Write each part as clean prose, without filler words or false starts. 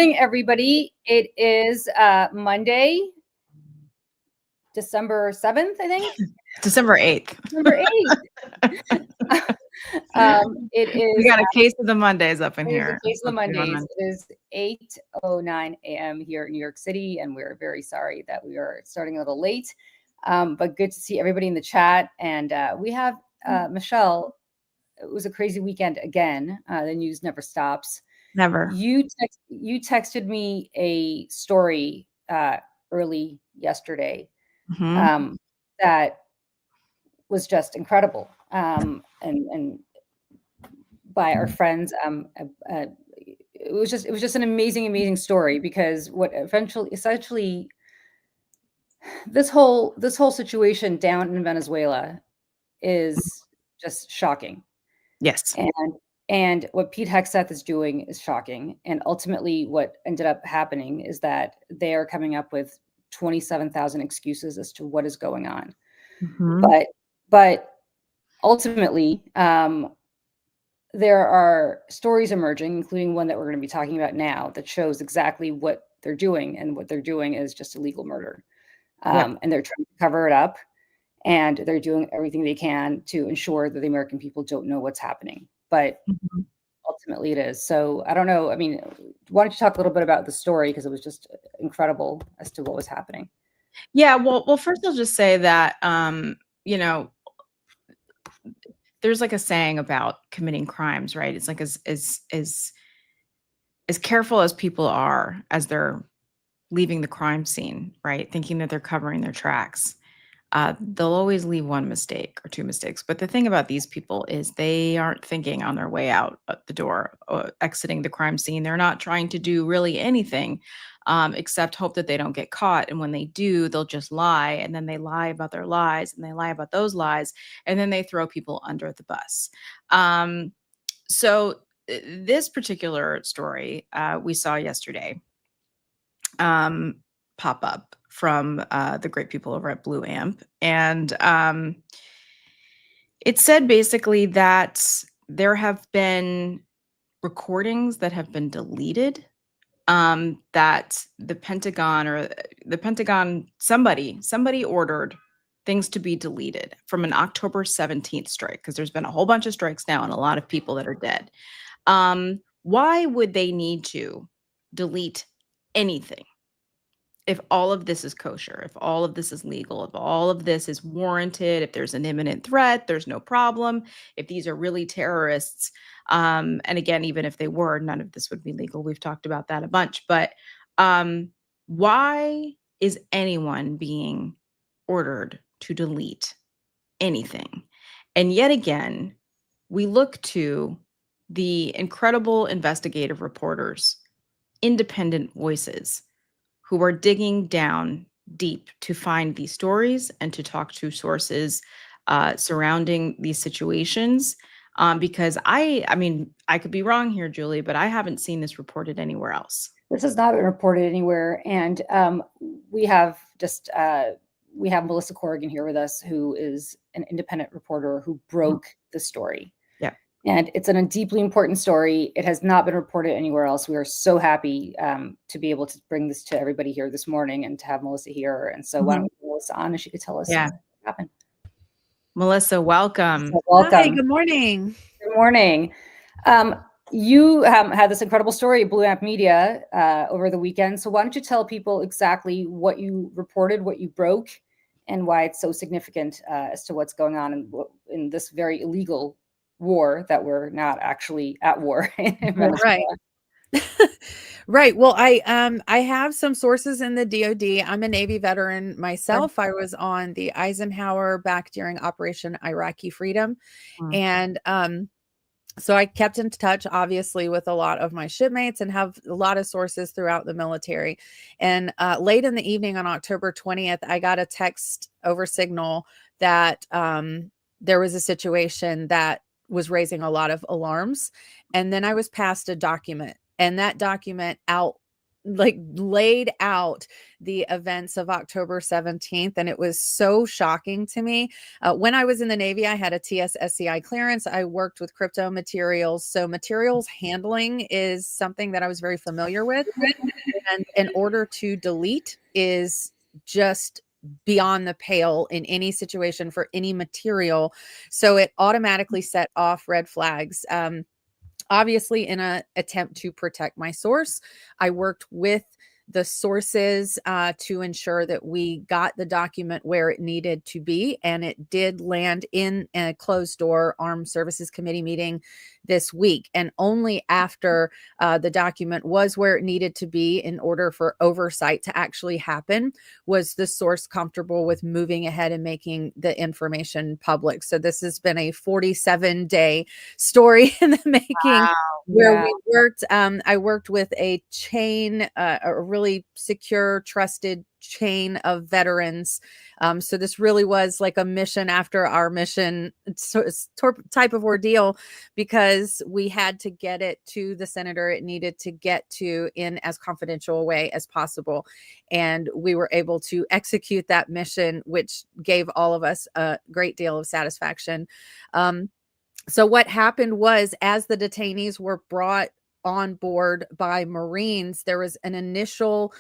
morning, everybody. It is Monday, December 7th, I think. December 8th. December 8th. It is. We got a case of the Mondays up in here. A case of the Mondays. It is 8:09 a.m. here in New York City, and we're very sorry that we are starting a little late. But good to see everybody in the chat. And we have Michelle. It was a crazy weekend again. The news never stops. Never. You texted me a story early yesterday that was just incredible, and by our friends. It was just an amazing story, because what essentially this whole situation down in Venezuela is just shocking. Yes. And what Pete Hegseth is doing is shocking. And ultimately what ended up happening is that they are coming up with 27,000 excuses as to what is going on. But ultimately, there are stories emerging, including one that we're going to be talking about now, that shows exactly what they're doing. And what they're doing is just illegal murder. And they're trying to cover it up. And they're doing everything they can to ensure that the American people don't know what's happening. But ultimately it is. So I don't know. I mean, why don't you talk a little bit about the story? Because it was just incredible as to what was happening. Yeah. Well, first I'll just say that, there's like a saying about committing crimes, right? It's like as careful as people are as they're leaving the crime scene, right? Thinking that they're covering their tracks. They'll always leave one mistake or two mistakes. But the thing about these people is they aren't thinking on their way out the door, exiting the crime scene. They're not trying to do really anything except hope that they don't get caught. And when they do, they'll just lie. And then they lie about their lies, and they lie about those lies. And then they throw people under the bus. So this particular story we saw yesterday pop up from the great people over at Blue Amp. And it said basically that there have been recordings that have been deleted, that the Pentagon, somebody ordered things to be deleted from an October 17th strike, because there's been a whole bunch of strikes now and a lot of people that are dead. Why would they need to delete anything if all of this is kosher, if all of this is legal, if all of this is warranted, if there's an imminent threat, there's no problem, if these are really terrorists? And again, even if they were, none of this would be legal. We've talked about that a bunch. But why is anyone being ordered to delete anything? And yet again, we look to the incredible investigative reporters, independent voices, who are digging down deep to find these stories and to talk to sources surrounding these situations. Because I mean, I could be wrong here, Julie, but I haven't seen this reported anywhere else. This has not been reported anywhere. And we have Melissa Corrigan here with us, who is an independent reporter who broke the story. Yeah. And it's a deeply important story. It has not been reported anywhere else. We are so happy to be able to bring this to everybody here this morning and to have Melissa here. And so why don't we put Melissa on, and she could tell us what happened. Melissa, welcome. Welcome. Hi, good morning. Good morning. You had this incredible story at Blue Amp Media over the weekend. So why don't you tell people exactly what you reported, what you broke, and why it's so significant as to what's going on in this very illegal war that we're not actually at war in Venezuela. Right. Well, I have some sources in the DoD. I'm a Navy veteran myself. I was on the Eisenhower back during Operation Iraqi Freedom. And so I kept in touch, obviously, with a lot of my shipmates and have a lot of sources throughout the military. And late in the evening on October 20th, I got a text over Signal that there was a situation that was raising a lot of alarms. And then I was passed a document, and that document like laid out the events of October 17th, and it was so shocking to me. When I was in the Navy, I had a TS-SCI clearance. I worked with crypto materials. So materials handling is something that I was very familiar with. And in order to delete is just beyond the pale in any situation for any material. So it automatically set off red flags. Obviously, in an attempt to protect my source, I worked with the sources to ensure that we got the document where it needed to be. And it did land in a closed door Armed Services Committee meeting this week. And only after the document was where it needed to be in order for oversight to actually happen was the source comfortable with moving ahead and making the information public. So this has been a 47-day story in the making. Wow. Where we worked, I worked with a chain, a really secure, trusted chain of veterans. So this really was like a mission after our mission type of ordeal, because we had to get it to the senator it needed to get to in as confidential a way as possible. And we were able to execute that mission, which gave all of us a great deal of satisfaction. So what happened was, as the detainees were brought on board by Marines, there was an initial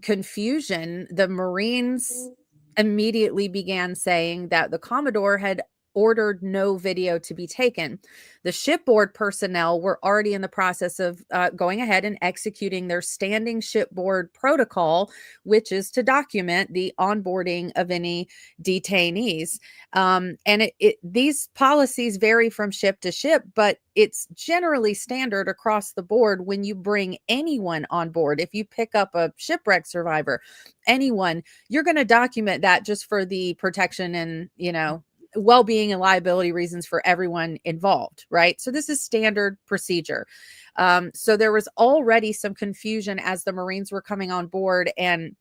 confusion. The Marines immediately began saying that the Commodore had ordered no video to be taken. The shipboard personnel were already in the process of going ahead and executing their standing shipboard protocol, which is to document the onboarding of any detainees. And these policies vary from ship to ship, but it's generally standard across the board when you bring anyone on board. If you pick up a shipwreck survivor, anyone, you're going to document that just for the protection and, well-being and liability reasons for everyone involved, right? So this is standard procedure. So there was already some confusion as the Marines were coming on board and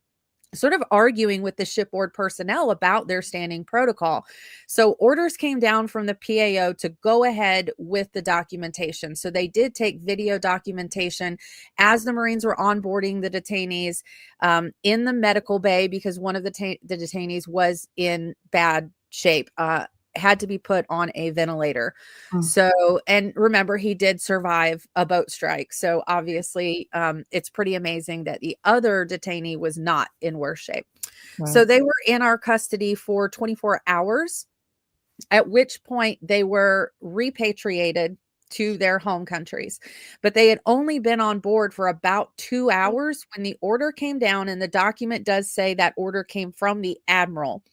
sort of arguing with the shipboard personnel about their standing protocol. So orders came down from the PAO to go ahead with the documentation. So they did take video documentation as the Marines were onboarding the detainees in the medical bay, because one of the detainees was in bad shape, had to be put on a ventilator. So, and remember, he did survive a boat strike. So obviously, it's pretty amazing that the other detainee was not in worse shape. Right. So they were in our custody for 24 hours, at which point they were repatriated to their home countries. But they had only been on board for about 2 hours when the order came down, and the document does say that order came from the admiral.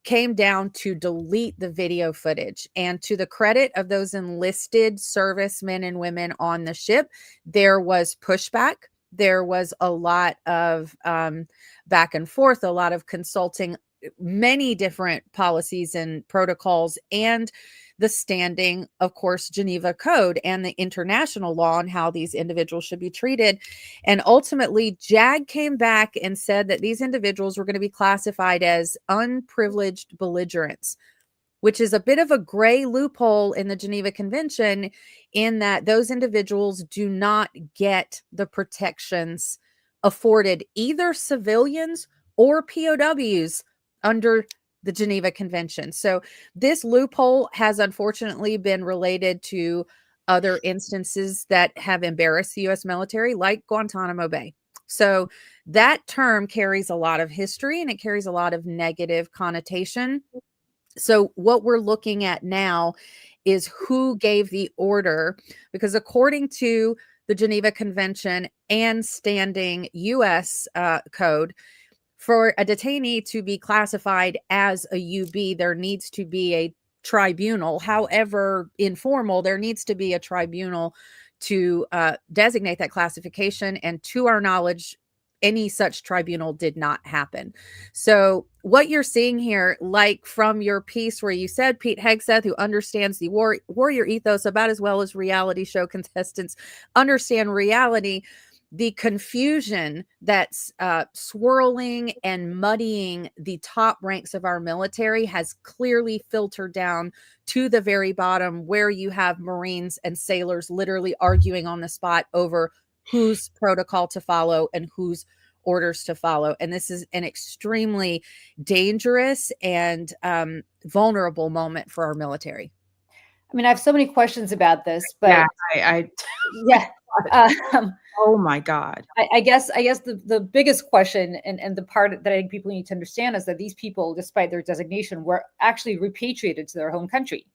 Came down to delete the video footage. And to the credit of those enlisted servicemen and women on the ship, there was pushback. There was a lot of back and forth, a lot of consulting, many different policies and protocols, and the standing, of course, Geneva Code and the international law on how these individuals should be treated. And ultimately, JAG came back and said that these individuals were going to be classified as unprivileged belligerents, which is a bit of a gray loophole in the Geneva Convention, in that those individuals do not get the protections afforded either civilians or POWs under the Geneva Convention. So this loophole has unfortunately been related to other instances that have embarrassed the U.S. military, like Guantanamo Bay. So that term carries a lot of history and it carries a lot of negative connotation. So what we're looking at now is who gave the order, because according to the Geneva Convention and standing U.S. code, for a detainee to be classified as a UB, there needs to be a tribunal. However informal, there needs to be a tribunal to designate that classification. And to our knowledge, any such tribunal did not happen. So what you're seeing here, like from your piece where you said Pete Hegseth, who understands the warrior ethos about as well as reality show contestants understand reality, the confusion that's swirling and muddying the top ranks of our military has clearly filtered down to the very bottom, where you have Marines and sailors literally arguing on the spot over whose protocol to follow and whose orders to follow. And this is an extremely dangerous and vulnerable moment for our military. I mean, I have so many questions about this, but Yeah, I yeah. Oh my God. I guess the biggest question and the part that I think people need to understand is that these people, despite their designation, were actually repatriated to their home country.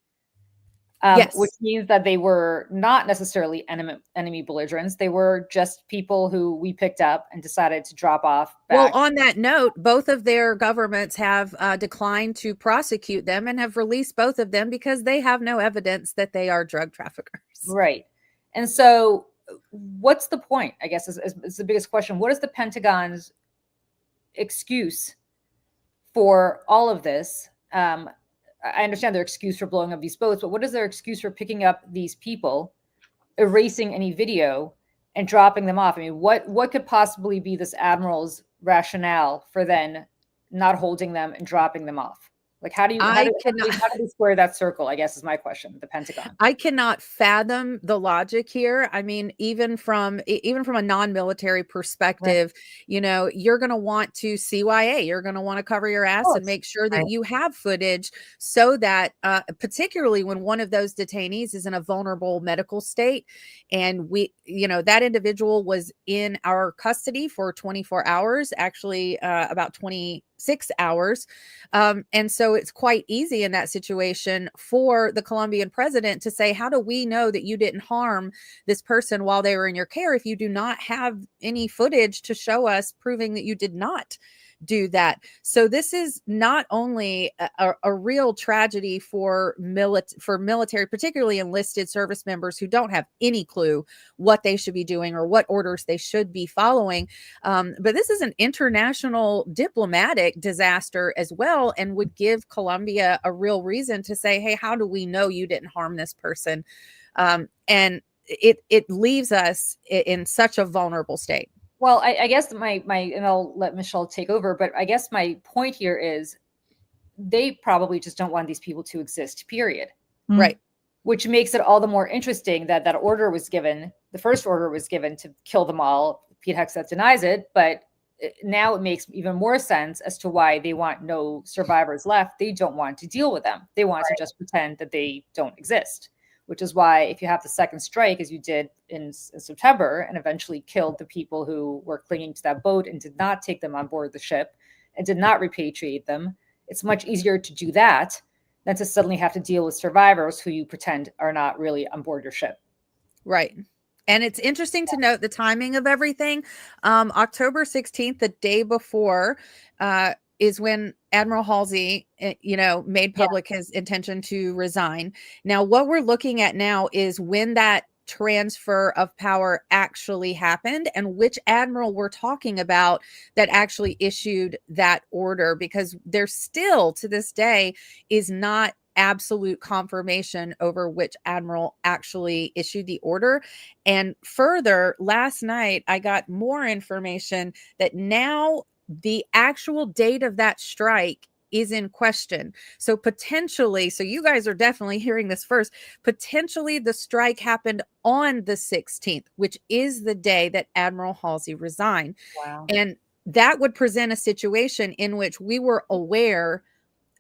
Yes. Which means that they were not necessarily enemy belligerents. They were just people who we picked up and decided to drop off back. Well, on that note, both of their governments have declined to prosecute them and have released both of them because they have no evidence that they are drug traffickers. Right. And so what's the point, I guess, is the biggest question. What is the Pentagon's excuse for all of this? I understand their excuse for blowing up these boats, but what is their excuse for picking up these people, erasing any video, and dropping them off? I mean, what could possibly be this admiral's rationale for then not holding them and dropping them off? Like, how do we square that circle, I guess, is my question, the Pentagon. I cannot fathom the logic here. I mean, even from a non-military perspective, right, you're going to want to CYA, you're going to want to cover your ass and make sure that you have footage so that particularly when one of those detainees is in a vulnerable medical state and that individual was in our custody for 24 hours, actually about 26 hours. And so it's quite easy in that situation for the Colombian president to say, how do we know that you didn't harm this person while they were in your care if you do not have any footage to show us proving that you did not do that? So this is not only a real tragedy for military, particularly enlisted service members who don't have any clue what they should be doing or what orders they should be following, but this is an international diplomatic disaster as well, and would give Colombia a real reason to say, hey, how do we know you didn't harm this person? And it leaves us in such a vulnerable state. Well, I guess my and I'll let Michelle take over, but I guess my point here is they probably just don't want these people to exist, period. Right. Which makes it all the more interesting that order was given. The first order was given to kill them all. Pete Hegseth denies it, but now it makes even more sense as to why they want no survivors left. They don't want to deal with them. They want to just pretend that they don't exist. Which is why if you have the second strike, as you did in September, and eventually killed the people who were clinging to that boat and did not take them on board the ship and did not repatriate them, it's much easier to do that than to suddenly have to deal with survivors who you pretend are not really on board your ship. Right. And it's interesting to note the timing of everything. October 16th, the day before, is when Admiral Halsey, made public his intention to resign. Now, what we're looking at now is when that transfer of power actually happened and which admiral we're talking about that actually issued that order, because there still to this day is not absolute confirmation over which admiral actually issued the order. And further, last night I got more information that now the actual date of that strike is in question. So potentially, so you guys are definitely hearing this first, potentially the strike happened on the 16th, which is the day that Admiral Halsey resigned. Wow. And that would present a situation in which we were aware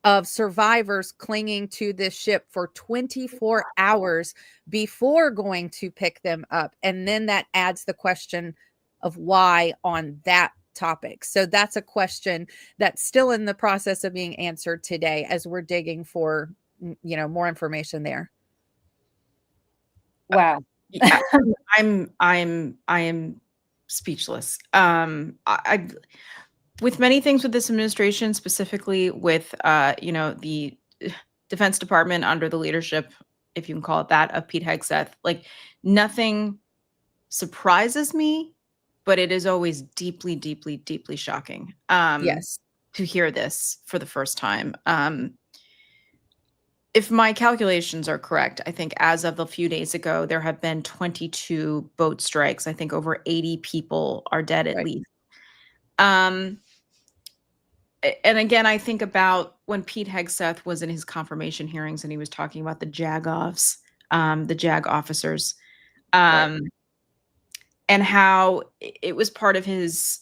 of survivors clinging to this ship for 24 hours before going to pick them up. And then that adds the question of why on that topic. So that's a question that's still in the process of being answered today as we're digging for, more information there. Wow. I am speechless. I with many things with this administration, specifically with the Defense Department under the leadership, if you can call it that, of Pete Hegseth, like nothing surprises me, but it is always deeply, deeply, deeply shocking. Yes. To hear this for the first time. If my calculations are correct, I think as of a few days ago, there have been 22 boat strikes. I think over 80 people are dead at least. And again, I think about when Pete Hegseth was in his confirmation hearings and he was talking about the JAG-offs, the JAG officers. and how it was part of his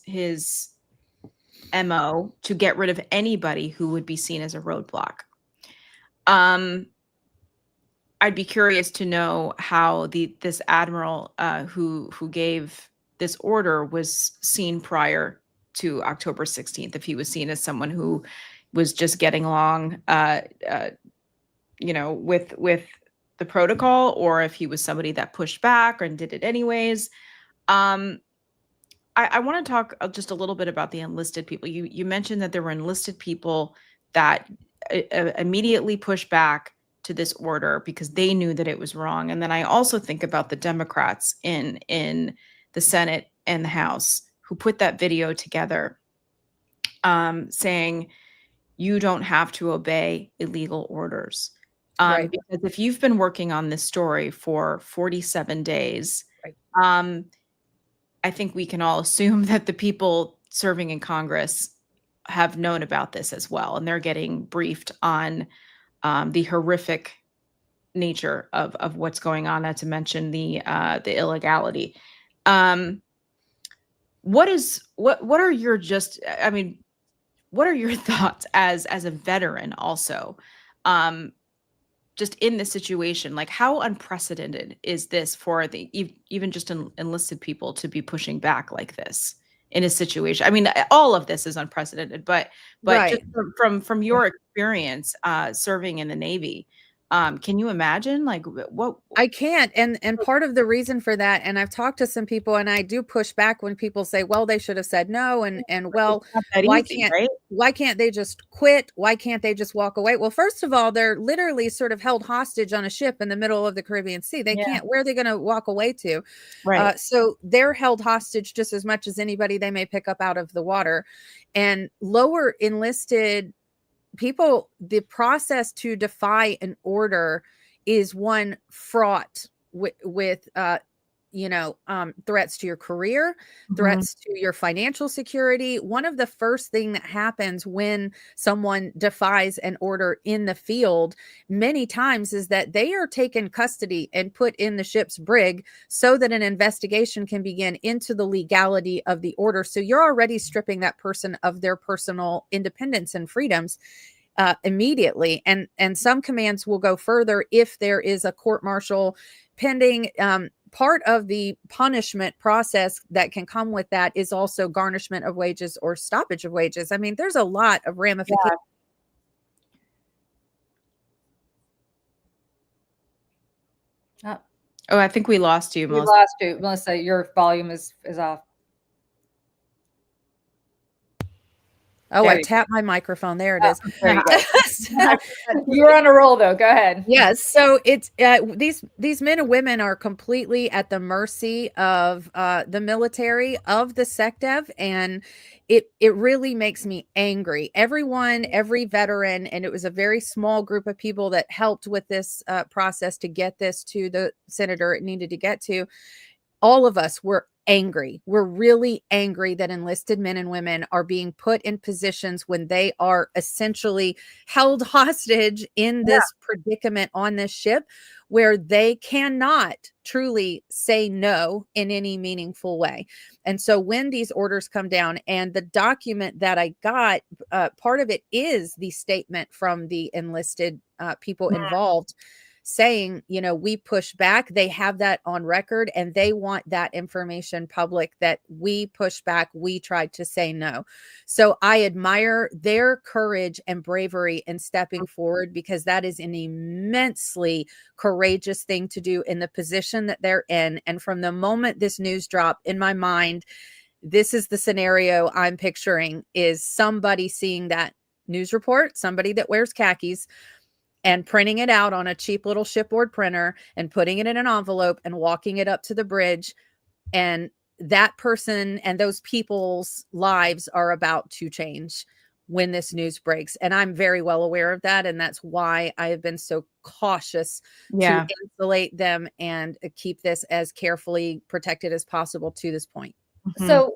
MO to get rid of anybody who would be seen as a roadblock. I'd be curious to know how this admiral who gave this order was seen prior to October 16th, if he was seen as someone who was just getting along, with the protocol, or if he was somebody that pushed back and did it anyways. I want to talk just a little bit about the enlisted people. You mentioned that there were enlisted people that immediately pushed back to this order because they knew that it was wrong. And then I also think about the Democrats in the Senate and the House who put that video together, saying you don't have to obey illegal orders. Right. Because if you've been working on this story for 47 days, Right. I think we can all assume that the people serving in Congress have known about this as well, and they're getting briefed on the horrific nature of what's going on, not to mention the illegality. What are your what are your thoughts as a veteran also, just in this situation? Like, how unprecedented is this for even just enlisted people to be pushing back like this in a situation? I mean, all of this is unprecedented, but Right. just from your experience serving in the Navy, can you imagine like what? I can't. And part of the reason for that, and I've talked to some people, and I do push back when people say, well, they should have said no. And well, It's not that why easy, can't right? why can't they just quit? Why can't they just walk away? Well, first of all, they're literally sort of held hostage on a ship in the middle of the Caribbean Sea. They Yeah. can't, where are they going to walk away to? Right. So they're held hostage just as much as anybody they may pick up out of the water. And lower enlisted people, the process to defy an order is one fraught with threats to your career, threats to your financial security. One of the first thing that happens when someone defies an order in the field many times is that they are taken custody and put in the ship's brig so that an investigation can begin into the legality of the order. So you're already stripping that person of their personal independence and freedoms immediately. And some commands will go further if there is a court martial pending. Part of the punishment process that can come with that is also garnishment of wages or stoppage of wages. I mean, there's a lot of ramifications. Oh, I think we lost you, We Melissa. lost you, Melissa. Your volume is off. Oh, There I you tapped my microphone. There it is. There you go. You're on a roll, though. Go ahead. Yes. So it's these men and women are completely at the mercy of the military, of the SecDev, and it really makes me angry. Everyone, every veteran, and it was a very small group of people that helped with this process to get this to the senator it needed to get to. All of us were angry. We're really angry that enlisted men and women are being put in positions when they are essentially held hostage in this predicament on this ship where they cannot truly say no in any meaningful way. And so when these orders come down, and the document that I got, part of it is the statement from the enlisted people involved, saying, we push back. They have that on record, and they want that information public, that we push back. We tried to say no. So I admire their courage and bravery in stepping forward, because that is an immensely courageous thing to do in the position that they're in. And from the moment this news dropped, in my mind, this is the scenario I'm picturing, is somebody seeing that news report, somebody that wears khakis, and printing it out on a cheap little shipboard printer and putting it in an envelope and walking it up to the bridge. And that person and those people's lives are about to change when this news breaks. And I'm very well aware of that. And that's why I have been so cautious to insulate them and keep this as carefully protected as possible to this point. So,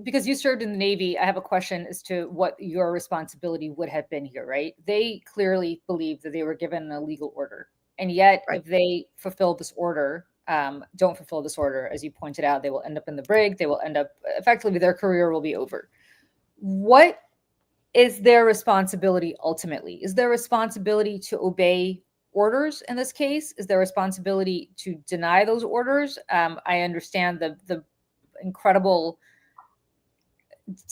because you served in the Navy, I have a question as to what your responsibility would have been here, right? They clearly believed that they were given an illegal order. And yet, if they fulfilled this order, don't fulfill this order, as you pointed out, they will end up in the brig. They will end up, effectively, their career will be over. What is their responsibility ultimately? Is their responsibility to obey orders in this case? Is their responsibility to deny those orders? I understand the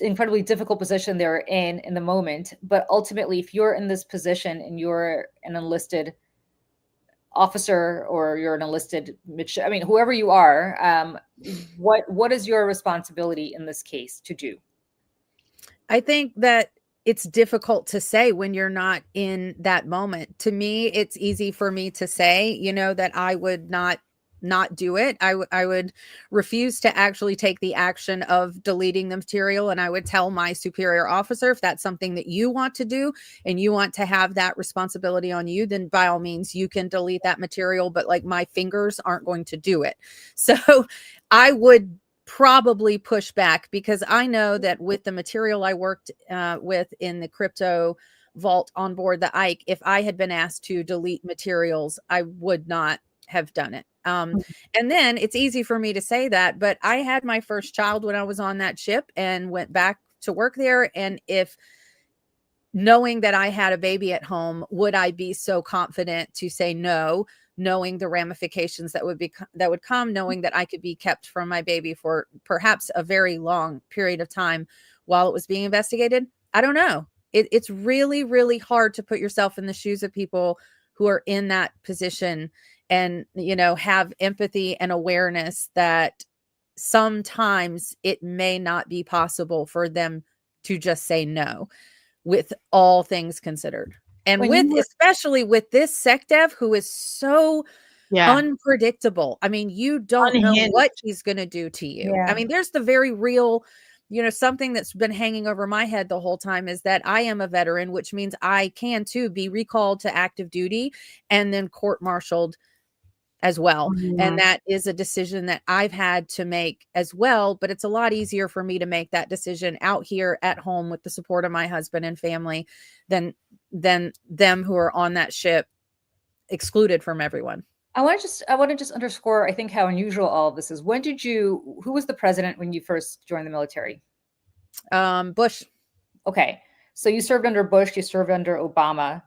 incredibly difficult position they're in the moment, but ultimately, if you're in this position and you're an enlisted officer or you're an enlisted, whoever you are, what is your responsibility in this case to do? I think that it's difficult to say when you're not in that moment. To me, it's easy for me to say, that I would not do it. I would refuse to actually take the action of deleting the material. And I would tell my superior officer, if that's something that you want to do and you want to have that responsibility on you, then by all means, you can delete that material. But like, my fingers aren't going to do it. So I would probably push back, because I know that with the material I worked with in the crypto vault on board the Ike, if I had been asked to delete materials, I would not have done it. And then it's easy for me to say that, but I had my first child when I was on that ship and went back to work there. And if knowing that I had a baby at home, would I be so confident to say no, knowing the ramifications that would come, knowing that I could be kept from my baby for perhaps a very long period of time while it was being investigated? I don't know. It's really, really hard to put yourself in the shoes of people who are in that position and, have empathy and awareness that sometimes it may not be possible for them to just say no, with all things considered. And especially with this SecDev, who is so unpredictable. I mean, you don't know what he's going to do to you. Yeah. I mean, there's the very real, something that's been hanging over my head the whole time is that I am a veteran, which means I can too be recalled to active duty and then court-martialed as well. Mm-hmm. And that is a decision that I've had to make as well, but it's a lot easier for me to make that decision out here at home with the support of my husband and family than them who are on that ship excluded from everyone. I want to just underscore, I think, how unusual all of this is. Who was the president when you first joined the military? Bush. Okay. So you served under Bush, you served under Obama.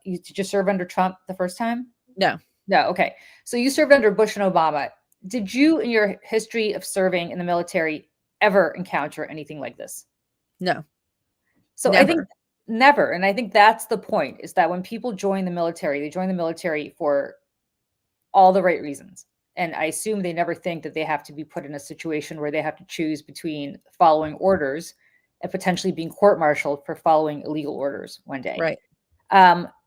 Did you serve under Trump the first time? No. No. Okay. So you served under Bush and Obama. Did you, in your history of serving in the military, ever encounter anything like this? No. So never. I think never. And I think that's the point, is that when people join the military, they join the military for all the right reasons. And I assume they never think that they have to be put in a situation where they have to choose between following orders and potentially being court-martialed for following illegal orders one day. Right.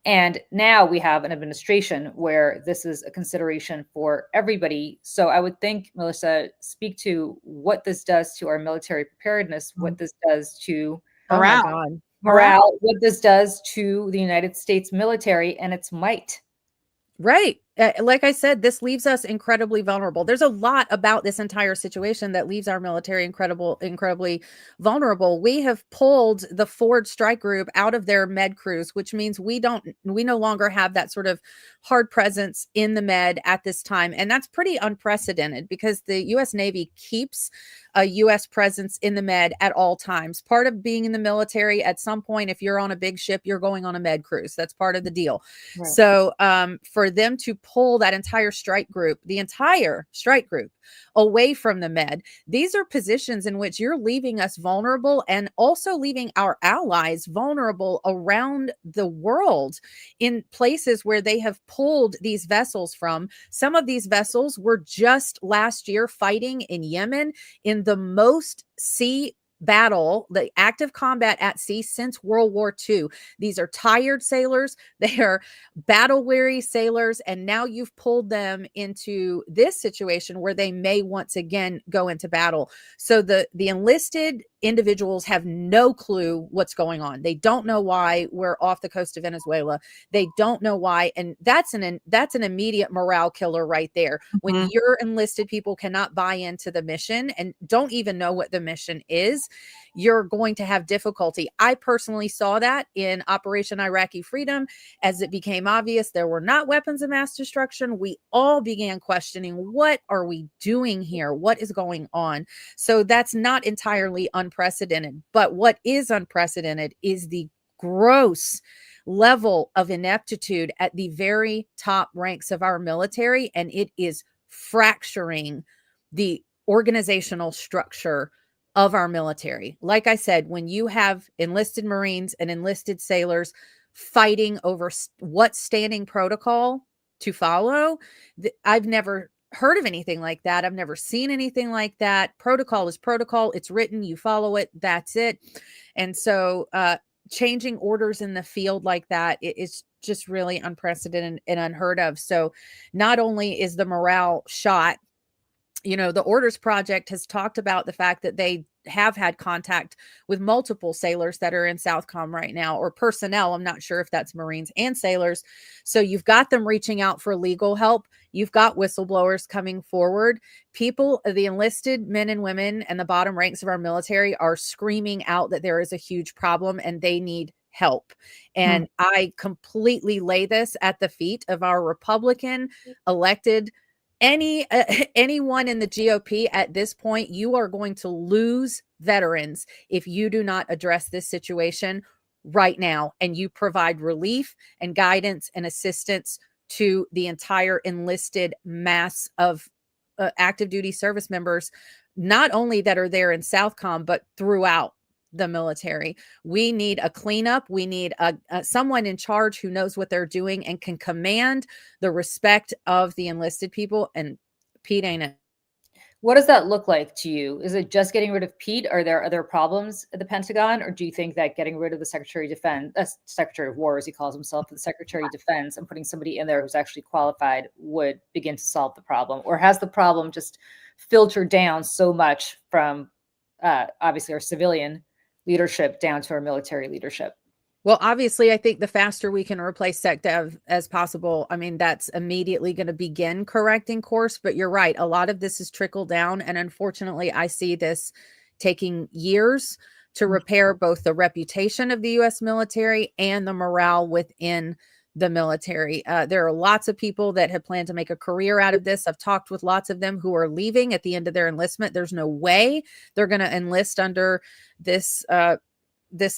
And now we have an administration where this is a consideration for everybody. So I would think, Melissa, speak to what this does to our military preparedness, what this does to morale, what this does to the United States military and its might. Right. Like I said, this leaves us incredibly vulnerable. There's a lot about this entire situation that leaves our military incredibly vulnerable. We have pulled the Ford strike group out of their med crews, which means we no longer have that sort of hard presence in the med at this time. And that's pretty unprecedented, because the U.S. Navy keeps a U.S. presence in the med at all times. Part of being in the military, at some point, if you're on a big ship, you're going on a med cruise. That's part of the deal. Right. So for them to pull that entire strike group, away from the med, these are positions in which you're leaving us vulnerable, and also leaving our allies vulnerable around the world in places where they have pulled these vessels from. Some of these vessels were just last year fighting in Yemen in the most the active combat at sea since World War II. These are tired sailors. They are battle-weary sailors. And now you've pulled them into this situation where they may once again go into battle. So the enlisted individuals have no clue what's going on. They don't know why we're off the coast of Venezuela. They don't know why. And that's an immediate morale killer right there. When your enlisted people cannot buy into the mission and don't even know what the mission is, you're going to have difficulty. I personally saw that in Operation Iraqi Freedom. As it became obvious there were not weapons of mass destruction, we all began questioning, what are we doing here? What is going on? So that's not entirely unprecedented. But what is unprecedented is the gross level of ineptitude at the very top ranks of our military, and it is fracturing the organizational structure of our military. Like I said, when you have enlisted Marines and enlisted sailors fighting over what standing protocol to follow, I've never heard of anything like that. I've never seen anything like that. Protocol is protocol. It's written, you follow it, that's it. And so changing orders in the field like that is just really unprecedented and unheard of. So not only is the morale shot, the Orders Project has talked about the fact that they have had contact with multiple sailors that are in Southcom right now, or personnel. I'm not sure if that's Marines and sailors. So you've got them reaching out for legal help. You've got whistleblowers coming forward. People, the enlisted men and women and the bottom ranks of our military are screaming out that there is a huge problem and they need help. And I completely lay this at the feet of our Republican elected anyone in the GOP at this point. You are going to lose veterans if you do not address this situation right now and you provide relief and guidance and assistance to the entire enlisted mass of active duty service members, not only that are there in Southcom, but throughout the military. We need a cleanup. We need someone in charge who knows what they're doing and can command the respect of the enlisted people. And Pete ain't it. What does that look like to you? Is it just getting rid of Pete? Are there other problems at the Pentagon? Or do you think that getting rid of the Secretary of Defense, Secretary of War, as he calls himself, the Secretary of Defense, and putting somebody in there who's actually qualified would begin to solve the problem? Or has the problem just filtered down so much from obviously our civilian leadership down to our military leadership? Well, obviously, I think the faster we can replace SecDev as possible, I mean, that's immediately going to begin correcting course. But you're right. A lot of this is trickled down. And unfortunately, I see this taking years to repair both the reputation of the U.S. military and the morale within the military. There are lots of people that have planned to make a career out of this. I've talked with lots of them who are leaving at the end of their enlistment. There's no way they're going to enlist under this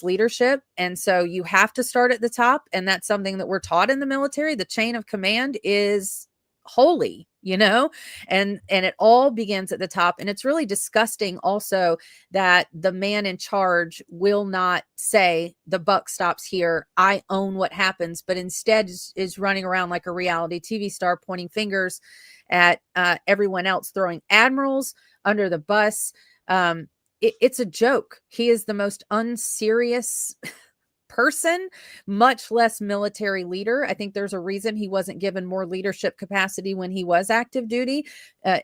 leadership. And so you have to start at the top. And that's something that we're taught in the military. The chain of command is holy, and it all begins at the top. And it's really disgusting also that the man in charge will not say the buck stops here. I own what happens, but instead is running around like a reality TV star, pointing fingers at everyone else, throwing admirals under the bus. It's a joke. He is the most unserious person, much less military leader. I think there's a reason he wasn't given more leadership capacity when he was active duty.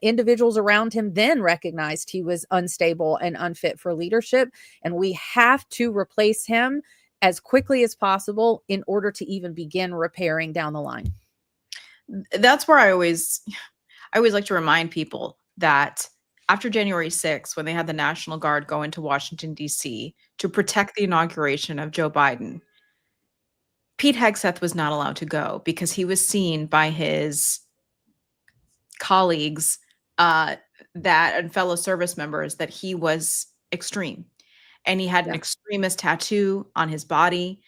Individuals around him then recognized he was unstable and unfit for leadership. And we have to replace him as quickly as possible in order to even begin repairing down the line. That's where I always like to remind people that after January 6th, when they had the National Guard go into Washington, D.C. to protect the inauguration of Joe Biden, Pete Hegseth was not allowed to go because he was seen by his colleagues and fellow service members that he was extreme. And he had an extremist tattoo on his body.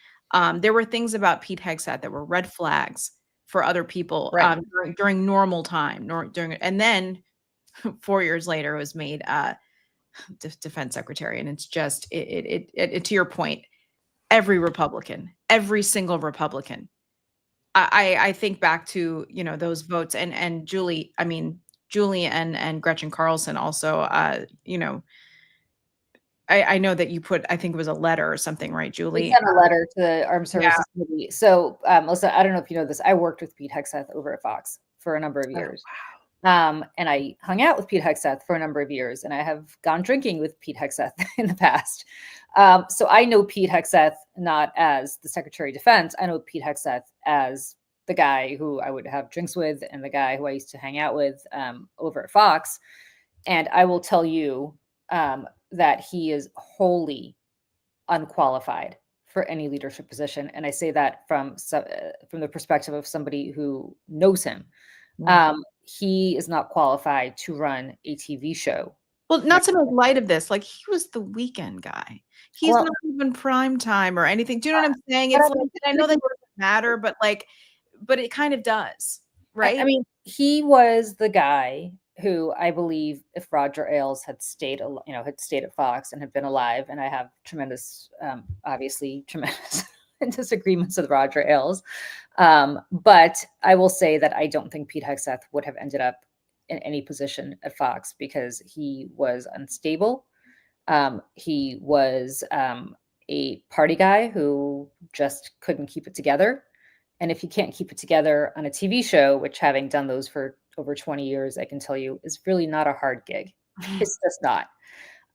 There were things about Pete Hegseth that were red flags for other people during normal time. And then 4 years later, it was made defense secretary. And it's just, to your point, every single Republican. I think back to, those votes and Julie and Gretchen Carlson also, I know that you put, I think it was a letter or something, right, Julie? We sent a letter to the Armed Services Committee. So, Melissa, I don't know if you know this. I worked with Pete Hegseth over at Fox for a number of years. And I hung out with Pete Hegseth for a number of years, and I have gone drinking with Pete Hegseth in the past. So I know Pete Hegseth not as the Secretary of Defense. I know Pete Hegseth as the guy who I would have drinks with and the guy who I used to hang out with over at Fox. And I will tell you that he is wholly unqualified for any leadership position. And I say that from the perspective of somebody who knows him. He is not qualified to run a TV show. Well, not to make light of this, like he was the weekend guy. He's not even prime time or anything. Do you know what I'm saying? It's like, I know that doesn't matter, but it kind of does, right? I mean, he was the guy who I believe if Roger Ailes had stayed at Fox and had been alive, and I have obviously tremendous disagreements with Roger Ailes. But I will say that I don't think Pete Hegseth would have ended up in any position at Fox because he was unstable. He was a party guy who just couldn't keep it together. And if you can't keep it together on a TV show, which having done those for over 20 years, I can tell you is really not a hard gig. It's just not.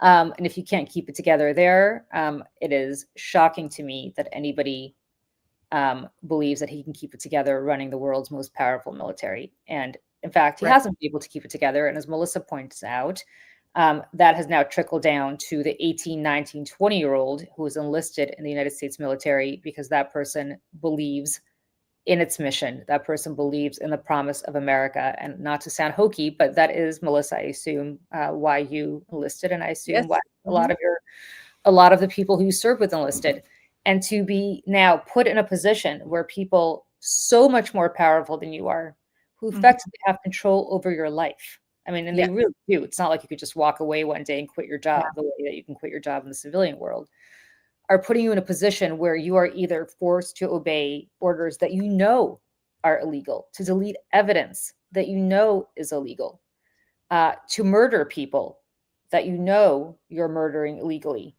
And if you can't keep it together there, it is shocking to me that anybody believes that he can keep it together running the world's most powerful military. And in fact, he hasn't been able to keep it together. And as Melissa points out, that has now trickled down to the 18, 19, 20-year-old who is enlisted in the United States military because that person believes in its mission. That person believes in the promise of America. And not to sound hokey, but that is, Melissa, I assume, why you enlisted. And I assume why a lot of the people who serve with enlisted. And to be now put in a position where people so much more powerful than you are, who effectively have control over your life. I mean, and they really do. It's not like you could just walk away one day and quit your job the way that you can quit your job in the civilian world, are putting you in a position where you are either forced to obey orders that you know are illegal, to delete evidence that you know is illegal, to murder people that you know you're murdering illegally.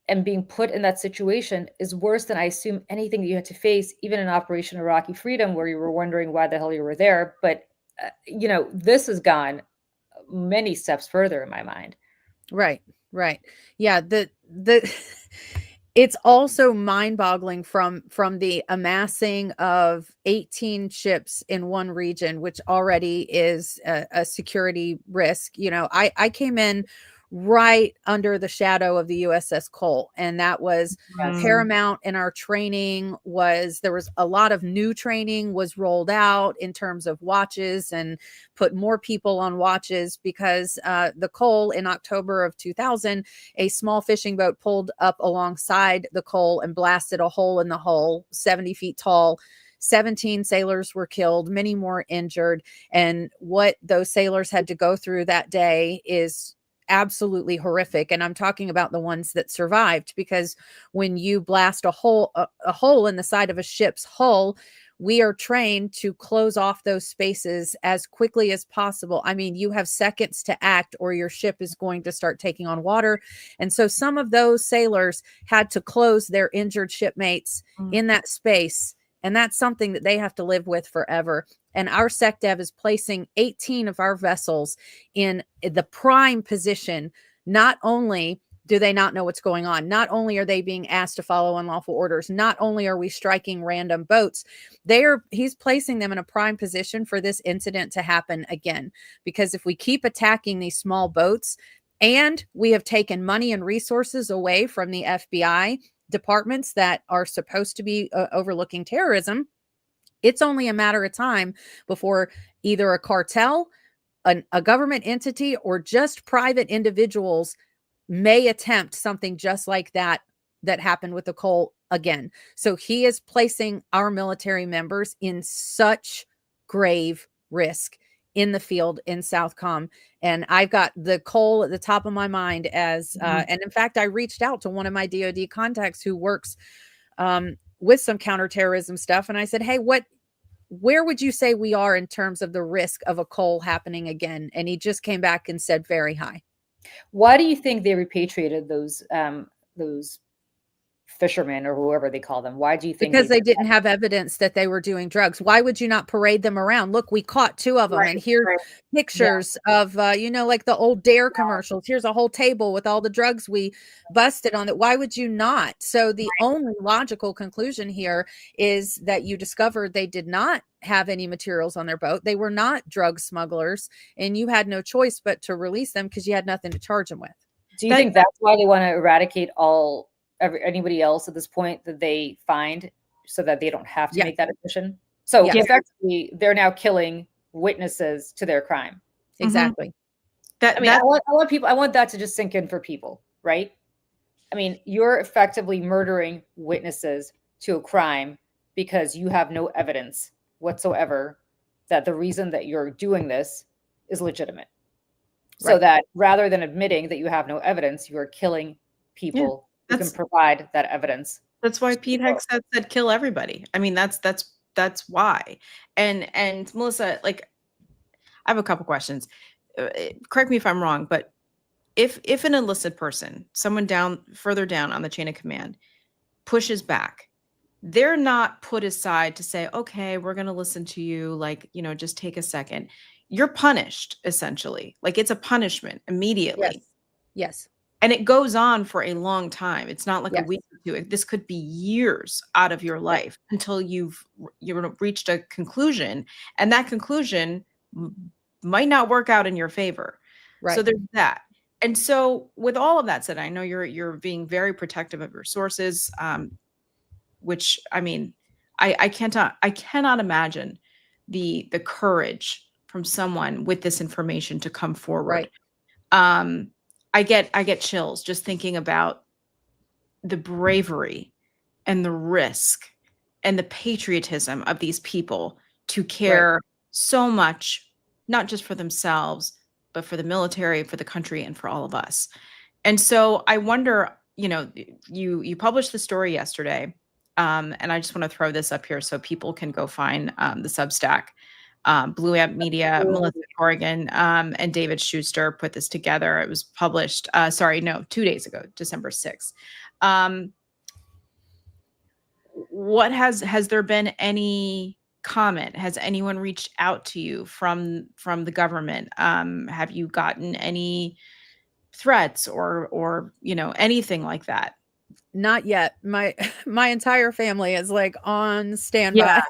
And being put in that situation is worse than I assume anything that you had to face, even in Operation Iraqi Freedom, where you were wondering why the hell you were there. But, this has gone many steps further in my mind. Right. Yeah. It's also mind-boggling from the amassing of 18 ships in one region, which already is a security risk. I came in right under the shadow of the USS Cole, and that was paramount in our training. There was a lot of new training was rolled out in terms of watches and put more people on watches because the Cole in October of 2000, a small fishing boat pulled up alongside the Cole and blasted a hole in the hull 70 feet tall. 17 sailors were killed, many more injured. And what those sailors had to go through that day is absolutely horrific. And I'm talking about the ones that survived, because when you blast a hole in the side of a ship's hull, we are trained to close off those spaces as quickly as possible. I mean, you have seconds to act or your ship is going to start taking on water. And so some of those sailors had to close their injured shipmates in that space. And that's something that they have to live with forever. And our SecDev is placing 18 of our vessels in the prime position. Not only do they not know what's going on, not only are they being asked to follow unlawful orders, not only are we striking random boats, he's placing them in a prime position for this incident to happen again. Because if we keep attacking these small boats, and we have taken money and resources away from the FBI departments that are supposed to be overlooking terrorism, it's only a matter of time before either a cartel, a government entity, or just private individuals may attempt something just like that happened with the Cole again. So he is placing our military members in such grave risk in the field in Southcom. And I've got the Cole at the top of my mind as, and in fact, I reached out to one of my DoD contacts who works with some counterterrorism stuff. And I said, hey, where would you say we are in terms of the risk of a Cole happening again? And he just came back and said very high. Why do you think they repatriated those fishermen or whoever they call them? Why do you think because they didn't have evidence that they were doing drugs? Why would you not parade them around? Look, we caught 2 of them, Right, and here's right. pictures of, like the old Dare commercials. Here's a whole table with all the drugs we busted on it. Why would you not? So the only logical conclusion here is that you discovered they did not have any materials on their boat. They were not drug smugglers, and you had no choice but to release them because you had nothing to charge them with. Do you think that's why they want to eradicate anybody else at this point that they find, so that they don't have to make that admission? So effectively, they're now killing witnesses to their crime. Exactly. I want that to just sink in for people, right? I mean, you're effectively murdering witnesses to a crime because you have no evidence whatsoever that the reason that you're doing this is legitimate. So that rather than admitting that you have no evidence, you are killing people who can provide that evidence. That's why Pete Hegseth said kill everybody. I mean, that's why. And Melissa, like, I have a couple questions. Correct me if I'm wrong, but if an illicit person, someone further down on the chain of command, pushes back, they're not put aside to say, okay, we're going to listen to you, like, just take a second. You're punished, essentially. Like, it's a punishment immediately. Yes. And it goes on for a long time. It's not like a week or 2. This could be years out of your life until you've reached a conclusion, and that conclusion might not work out in your favor. Right. So there's that. And so with all of that said, I know you're being very protective of your sources, which, I mean, I cannot imagine the courage from someone with this information to come forward. Right. I get chills just thinking about the bravery and the risk and the patriotism of these people to care so much, not just for themselves, but for the military, for the country, and for all of us. And so I wonder, you published the story yesterday, and I just want to throw this up here so people can go find the Substack. Blue Amp Media, Melissa Corrigan, and David Schuster put this together. It was published, 2 days ago, December 6th. What has there been any comment? Has anyone reached out to you from the government? Have you gotten any threats or anything like that? Not yet. My entire family is like on standby.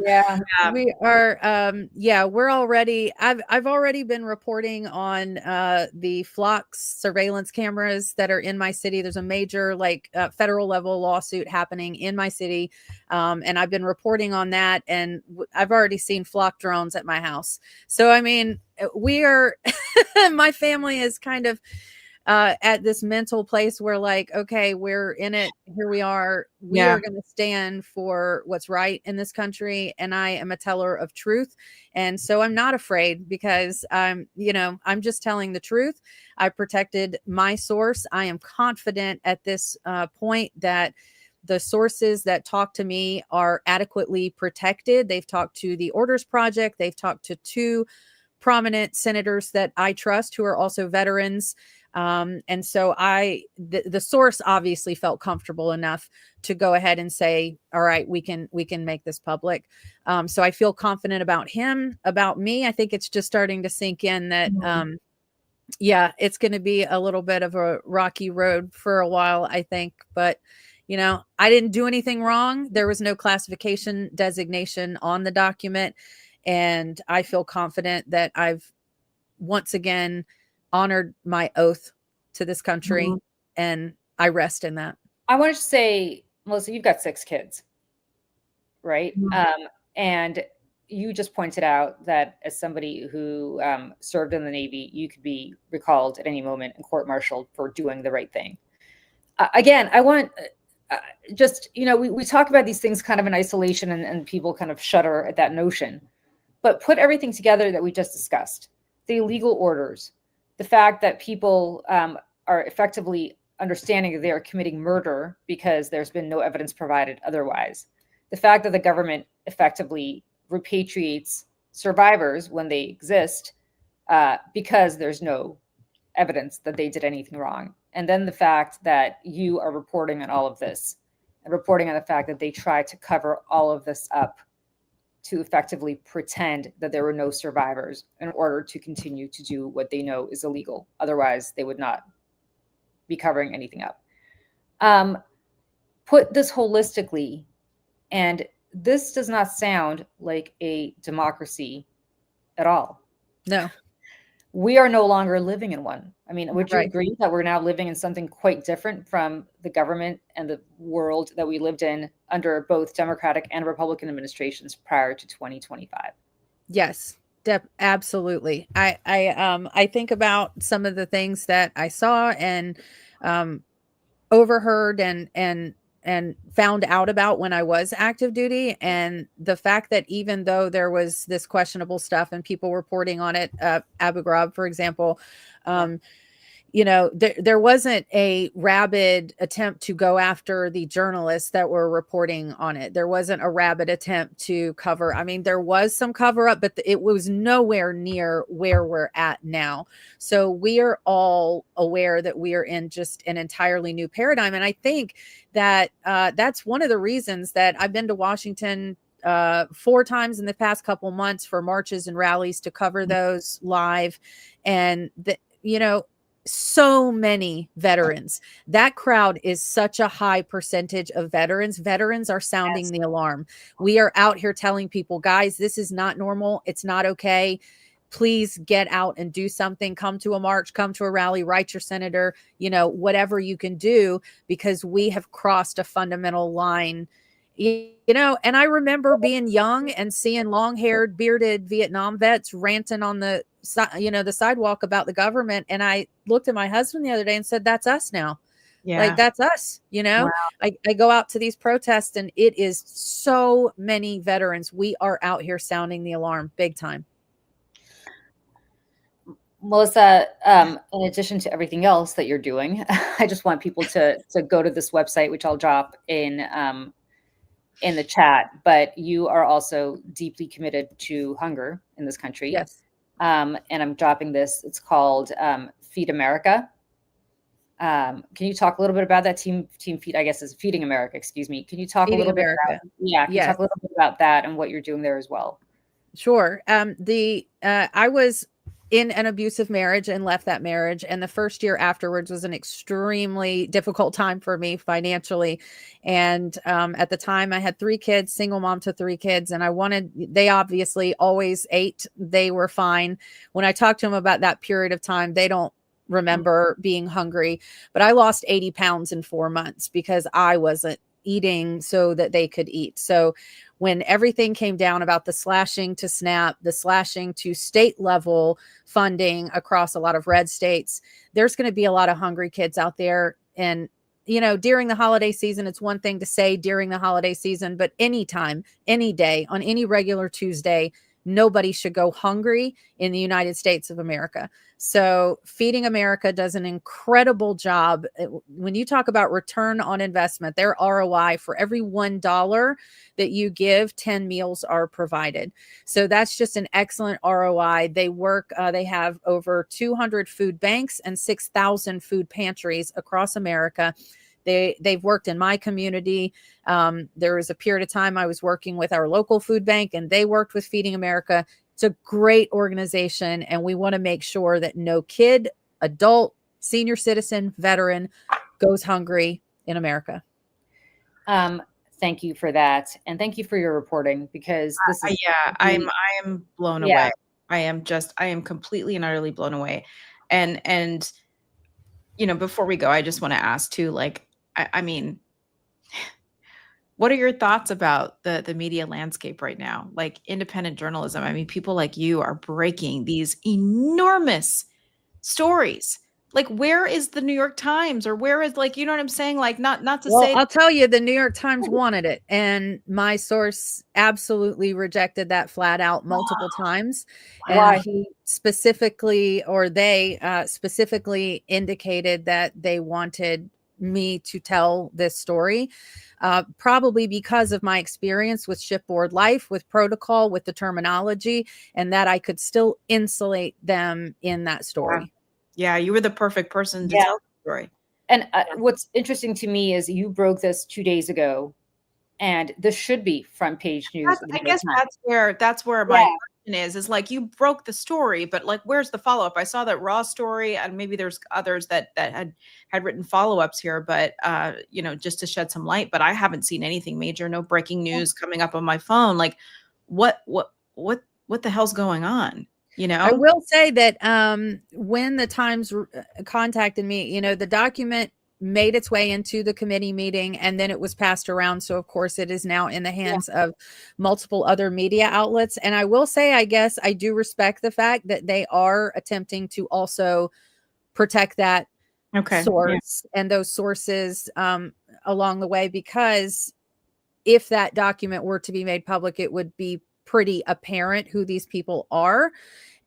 Yeah. We are we're already I've already been reporting on the Flox surveillance cameras that are in my city. There's a major federal level lawsuit happening in my city, and I've been reporting on that, and I've already seen flock drones at my house. So I mean, we are my family is kind of at this mental place where okay, we're in it. Here we are. We are going to stand for what's right in this country. And I am a teller of truth. And so I'm not afraid because I'm just telling the truth. I protected my source. I am confident at this point that the sources that talk to me are adequately protected. They've talked to the Orders Project. They've talked to 2 prominent senators that I trust who are also veterans. And so the source obviously felt comfortable enough to go ahead and say, all right, we can make this public. So I feel confident about him, about me. I think it's just starting to sink in that, it's going to be a little bit of a rocky road for a while, I think, but I didn't do anything wrong. There was no classification designation on the document. And I feel confident that I've once again honored my oath to this country, and I rest in that. I wanted to say, Melissa, you've got 6 kids, right? And you just pointed out that as somebody who served in the Navy, you could be recalled at any moment and court-martialed for doing the right thing. Again, I want we talk about these things kind of in isolation, and people kind of shudder at that notion. But put everything together that we just discussed, the illegal orders, the fact that people are effectively understanding that they are committing murder because there's been no evidence provided otherwise, the fact that the government effectively repatriates survivors when they exist because there's no evidence that they did anything wrong. And then the fact that you are reporting on all of this and reporting on the fact that they tried to cover all of this up to effectively pretend that there were no survivors in order to continue to do what they know is illegal. Otherwise, they would not be covering anything up. Put this holistically, and this does not sound like a democracy at all. No. We are no longer living in one. I mean, would you Right. agree that we're now living in something quite different from the government and the world that we lived in under both Democratic and Republican administrations prior to 2025? Yes, absolutely. I think about some of the things that I saw and overheard and found out about when I was active duty, and the fact that even though there was this questionable stuff and people reporting on it, Abu Ghraib, for example, there wasn't a rabid attempt to go after the journalists that were reporting on it. There wasn't a rabid attempt to cover. I mean, there was some cover up, but it was nowhere near where we're at now. So we are all aware that we are in just an entirely new paradigm. And I think that that's one of the reasons that I've been to Washington 4 times in the past couple months for marches and rallies to cover those live. And so many veterans. That crowd is such a high percentage of veterans. Veterans are sounding the alarm. We are out here telling people, guys, this is not normal. It's not okay. Please get out and do something. Come to a march, come to a rally, write your senator, whatever you can do, because we have crossed a fundamental line. And I remember being young and seeing long-haired, bearded Vietnam vets ranting on the sidewalk about the government. And I looked at my husband the other day and said, that's us now. Yeah. Like, that's us, Wow. I go out to these protests and it is so many veterans. We are out here sounding the alarm big time. Melissa, in addition to everything else that you're doing, I just want people to go to this website, which I'll drop in the chat. But you are also deeply committed to hunger in this country. Yes. And I'm dropping this. It's called Feed America. Can you talk a little bit about that? Team Feed, I guess, is Feeding America. Excuse me. Can you talk a little bit about? Yeah. Can you talk a little bit about that and what you're doing there as well? Sure. I was in an abusive marriage and left that marriage. And the first year afterwards was an extremely difficult time for me financially. And at the time I had 3 kids, single mom to 3 kids. And they obviously always ate. They were fine. When I talked to them about that period of time, they don't remember being hungry, but I lost 80 pounds in 4 months because I wasn't eating so that they could eat. So when everything came down about the slashing to SNAP, the slashing to state level funding across a lot of red states, there's going to be a lot of hungry kids out there. And, during the holiday season, it's one thing to say during the holiday season, but anytime, any day, on any regular Tuesday, nobody should go hungry in the United States of America. So Feeding America does an incredible job. When you talk about return on investment, their ROI, for every $1 that you give, 10 meals are provided. So that's just an excellent ROI. They have over 200 food banks and 6,000 food pantries across America. They've worked in my community. There was a period of time I was working with our local food bank, and they worked with Feeding America. It's a great organization, and we want to make sure that no kid, adult, senior citizen, veteran goes hungry in America. Thank you for that, and thank you for your reporting, because this is I am blown away. I am completely and utterly blown away. And before we go, I just want to ask too, I mean, what are your thoughts about the media landscape right now? Like independent journalism. I mean, people like you are breaking these enormous stories. Like, where is the New York Times, or where is, you know what I'm saying? Like, not to say. I'll tell you, the New York Times wanted it, and my source absolutely rejected that flat out multiple times. Why? And they specifically indicated that they wanted me to tell this story, probably because of my experience with shipboard life, with protocol, with the terminology, and that I could still insulate them in that story. Yeah, you were the perfect person to Yeah. tell the story. And what's interesting to me is you broke this 2 days ago, and this should be front page news. I guess that's where my question is like, you broke the story, but like, where's the follow-up? I saw that Raw story, and maybe there's others that had written follow-ups here, but you know, just to shed some light. But I haven't seen anything major, no breaking news coming up on my phone. Like, what the hell's going on? You know, I will say that when the Times contacted me, you know, the document made its way into the committee meeting, and then it was passed around. So of course it is now in the hands of multiple other media outlets. And I will say, I guess I do respect the fact that they are attempting to also protect that source and those sources along the way, because if that document were to be made public, it would be pretty apparent who these people are.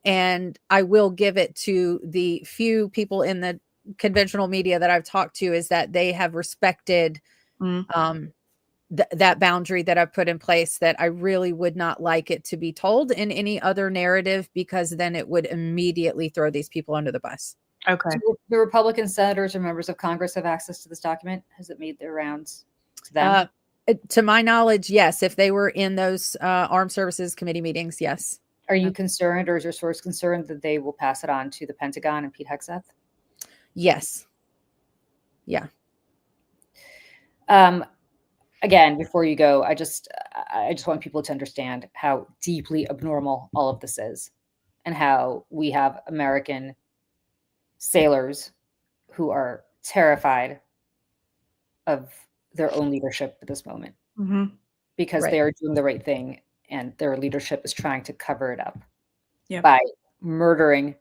And I will give it to the few people in the conventional media that I've talked to, is that they have respected that boundary that I've put in place, that I really would not like it to be told in any other narrative, because then it would immediately throw these people under the bus. Okay. So the Republican senators or members of Congress have access to this document? Has it made their rounds to them? To my knowledge, yes. If they were in those Armed Services Committee meetings, yes. Are you concerned, or is your source concerned that they will pass it on to the Pentagon and Pete Hegseth? Yes. Yeah. Again, before you go, I just want people to understand how deeply abnormal all of this is, and how we have American sailors who are terrified of their own leadership at this moment, because they are doing the right thing, and their leadership is trying to cover it up by murdering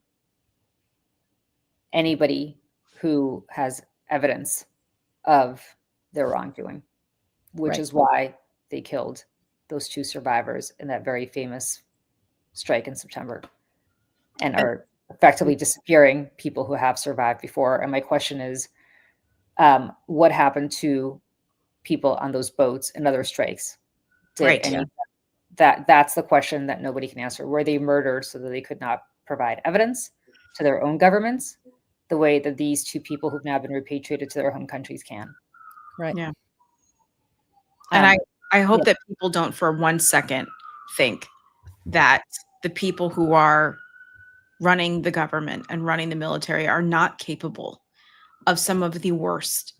anybody who has evidence of their wrongdoing, which is why they killed those 2 survivors in that very famous strike in September, and are effectively disappearing people who have survived before. And my question is, what happened to people on those boats and other strikes? That's the question that nobody can answer. Were they murdered so that they could not provide evidence to their own governments the way that these 2 people who've now been repatriated to their home countries can? Right. Yeah. And I hope that people don't for 1 second think that the people who are running the government and running the military are not capable of some of the worst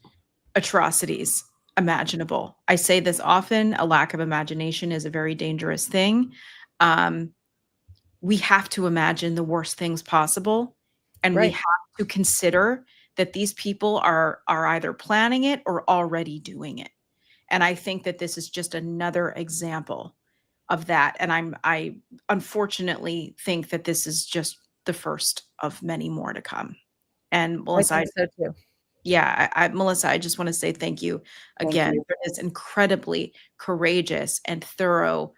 atrocities imaginable. I say this often, a lack of imagination is a very dangerous thing. We have to imagine the worst things possible, and we have to consider that these people are either planning it or already doing it. And I think that this is just another example of that. And I unfortunately think that this is just the first of many more to come. And Melissa, I think so too. Yeah, Melissa, I just want to say thank you again for this incredibly courageous and thorough,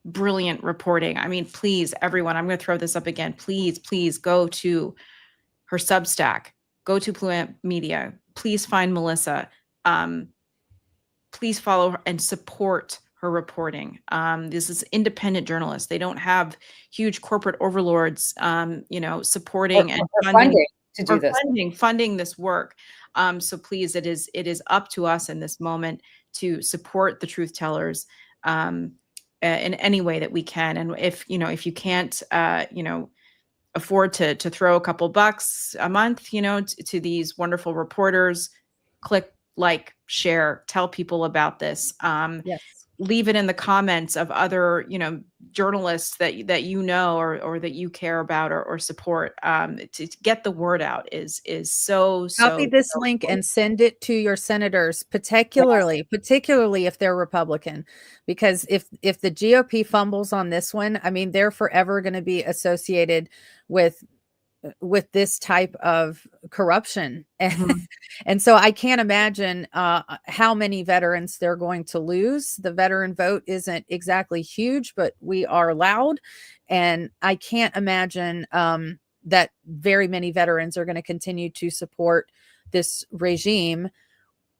brilliant reporting. I mean, please, everyone, I'm going to throw this up again. Please go to her Substack, go to Pluant Media. Please find Melissa. Please follow her and support her reporting. This is independent journalists. They don't have huge corporate overlords, supporting and funding to do this, funding this work. So please, it is up to us in this moment to support the truth tellers in any way that we can. And if you can't, afford to throw a couple bucks a month, to these wonderful reporters, click like, share, tell people about this. Leave it in the comments of other, journalists that or that you care about or support. To get the word out is so copy this link and send it to your senators, particularly if they're Republican, because if the GOP fumbles on this one, I mean, they're forever going to be associated with this type of corruption. And so I can't imagine how many veterans they're going to lose. The veteran vote isn't exactly huge, but we are loud. And I can't imagine that very many veterans are going to continue to support this regime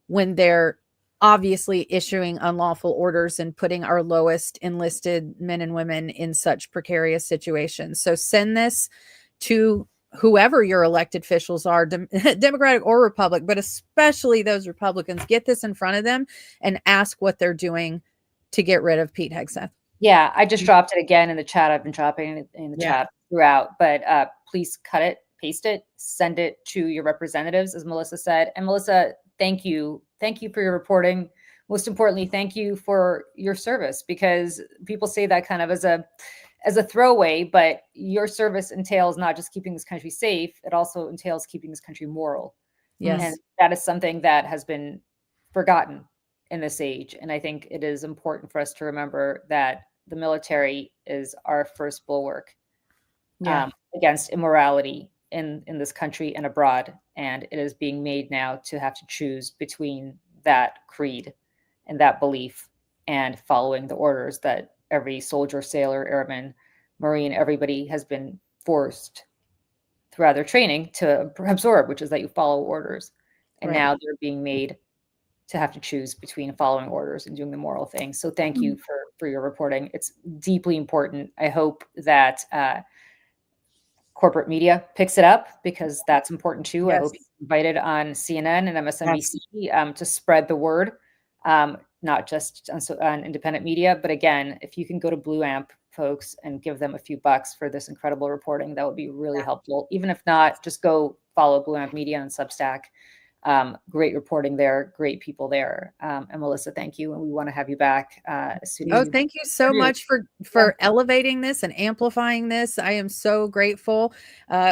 when they're obviously issuing unlawful orders and putting our lowest enlisted men and women in such precarious situations. So send this to whoever your elected officials are, Democratic or Republican, but especially those Republicans, get this in front of them and ask what they're doing to get rid of Pete Hegseth. Yeah, I just dropped it again in the chat. I've been dropping it in the chat throughout, but please cut it, paste it, send it to your representatives, as Melissa said. And Melissa, thank you. Thank you for your reporting. Most importantly, thank you for your service, because people say that kind of as a throwaway, but your service entails not just keeping this country safe, it also entails keeping this country moral. Yes. And that is something that has been forgotten in this age. And I think it is important for us to remember that the military is our first bulwark against immorality in this country and abroad. And it is being made now to have to choose between that creed and that belief and following the orders that every soldier, sailor, airman, Marine, everybody has been forced throughout their training to absorb, which is that you follow orders. And now they're being made to have to choose between following orders and doing the moral thing. So thank you for your reporting. It's deeply important. I hope that corporate media picks it up, because that's important too. Yes. I hope you're invited on CNN and MSNBC to spread the word, not just on independent media. But again, if you can go to Blue Amp, folks, and give them a few bucks for this incredible reporting, that would be really helpful. Even if not, just go follow Blue Amp Media on Substack. Great reporting there, great people there. And Melissa, thank you. And we want to have you back as soon as thank you so much for elevating this and amplifying this. I am so grateful.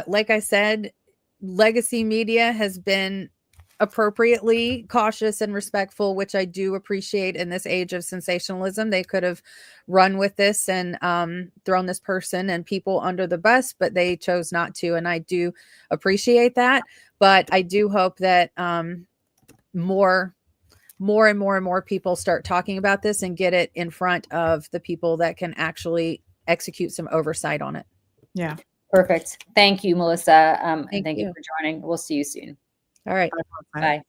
Like I said, legacy media has been appropriately cautious and respectful, which I do appreciate in this age of sensationalism. They could have run with this and thrown this person and people under the bus, but they chose not to. And I do appreciate that. But I do hope that more and more people start talking about this and get it in front of the people that can actually execute some oversight on it. Yeah. Perfect. Thank you, Melissa. And thank you for joining. We'll see you soon. All right. Bye.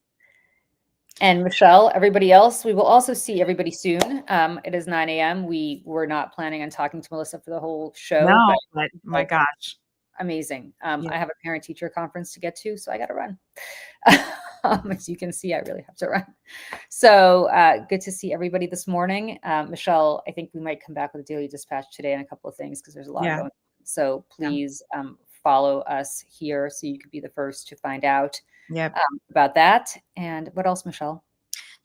And Michelle, everybody else, we will also see everybody soon. It is 9 a.m. We were not planning on talking to Melissa for the whole show. No, but my gosh. Amazing. I have a parent teacher conference to get to, so I got to run. As you can see, I really have to run. So good to see everybody this morning. Michelle, I think we might come back with a daily dispatch today on a couple of things, because there's a lot going on. So please follow us here so you could be the first to find out about that. And what else, Michelle?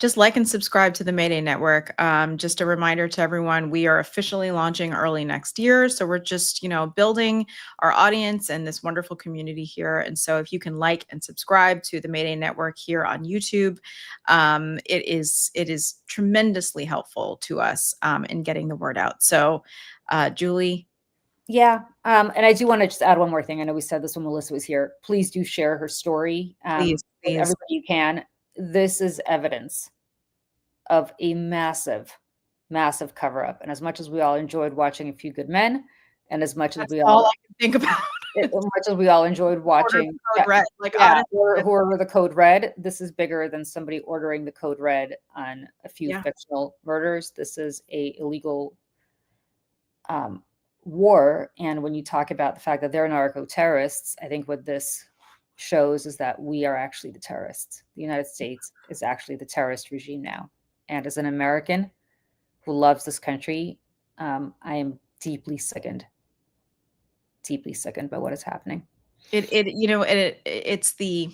Just like and subscribe to the Mayday Network. Just a reminder to everyone, we are officially launching early next year. So we're just, building our audience and this wonderful community here. And so if you can like and subscribe to the Mayday Network here on YouTube, it is tremendously helpful to us in getting the word out. So Julie. Yeah. And I do want to just add one more thing. I know we said this when Melissa was here. Please do share her story. Please. Everybody you can. This is evidence of a massive, massive cover up. And as much as we all enjoyed watching A Few Good Men, and as much as all I can think about, as much as we all enjoyed watching whoever the Code Red, this is bigger than somebody ordering the Code Red on a few fictional murders. This is a illegal war. And when you talk about the fact that they're narco-terrorists, I think what this shows is that we are actually the terrorists. The United States is actually the terrorist regime now. And as an American who loves this country, I am deeply sickened by what is happening. It's the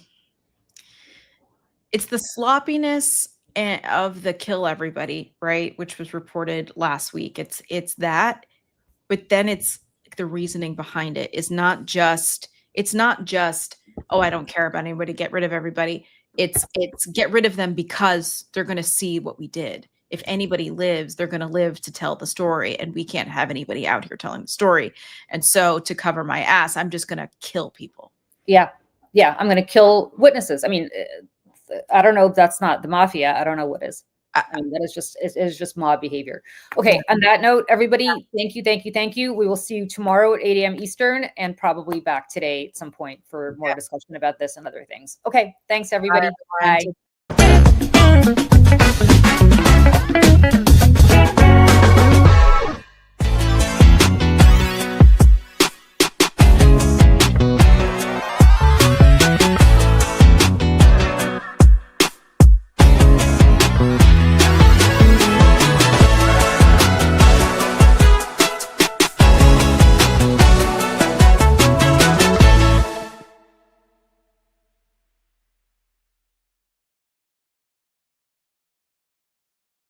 sloppiness of the kill everybody, right? Which was reported last week. It's that, but then it's the reasoning behind it is not just, oh, I don't care about anybody, get rid of everybody. It's get rid of them because they're going to see what we did. If anybody lives, they're going to live to tell the story, and we can't have anybody out here telling the story. And so to cover my ass, I'm just going to kill people. Yeah. I'm going to kill witnesses. I mean, I don't know if that's not the mafia. I don't know what is. I mean, that is just mob behavior. Okay. On that note, everybody, thank you. We will see you tomorrow at 8 a.m. Eastern, and probably back today at some point for more discussion about this and other things. Okay. Thanks, everybody. Bye.